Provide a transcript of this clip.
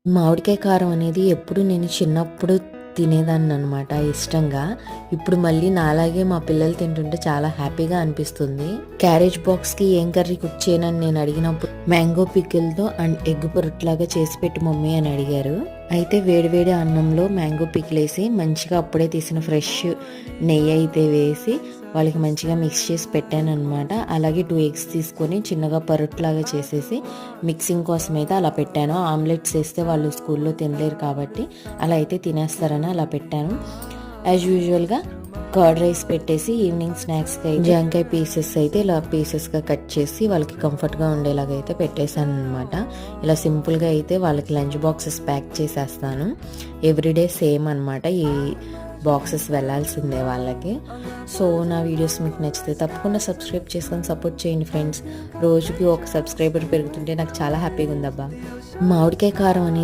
మామిడికాయ కారం అనేది ఎప్పుడు నేను చిన్నప్పుడు తినేదాన్ని అనమాట ఇష్టంగా. ఇప్పుడు మళ్ళీ నాలాగే మా పిల్లలు తింటుంటే చాలా హ్యాపీగా అనిపిస్తుంది. క్యారేజ్ బాక్స్కి ఏం కర్రీ కుక్ చేయనని నేను అడిగినప్పుడు మ్యాంగో పికిల్తో అండ్ ఎగ్ పొరట్లాగా చేసి పెట్టు మమ్మీ అని అడిగారు. అయితే వేడివేడి అన్నంలో మ్యాంగో పికిల్ వేసి మంచిగా అప్పుడే తీసిన ఫ్రెష్ నెయ్యి అయితే వేసి వాళ్ళకి మంచిగా మిక్స్ చేసి పెట్టాను అనమాట. అలాగే 2 ఎగ్స్ తీసుకొని చిన్నగా పరోట్లాగా చేసేసి మిక్సింగ్ కోసం అయితే అలా పెట్టాను. ఆమ్లెట్స్ వేస్తే వాళ్ళు స్కూల్లో తినలేరు కాబట్టి అలా అయితే తినేస్తారని అలా పెట్టాను. యాజ్ యూజువల్గా కర్డ్ రైస్ పెట్టేసి ఈవినింగ్ స్నాక్స్కి అయితే జాంకాయ పీసెస్ అయితే ఇలా పీసెస్గా కట్ చేసి వాళ్ళకి కంఫర్ట్గా ఉండేలాగా అయితే పెట్టేశాను అనమాట. ఇలా సింపుల్గా అయితే వాళ్ళకి లంచ్ బాక్సెస్ ప్యాక్ చేసేస్తాను. ఎవ్రీడే సేమ్ అనమాట. ఈ బాక్సెస్ వెళ్ళాల్సిందే వాళ్ళకి. సో నా వీడియోస్ మీకు నచ్చితే తప్పకుండా సబ్స్క్రైబ్ చేసుకొని సపోర్ట్ చేయండి ఫ్రెండ్స్. రోజుకి ఒక సబ్స్క్రైబర్ పెరుగుతుంటే నాకు చాలా హ్యాపీగా ఉందబ్బా. మామిడికాయ కారం అనేది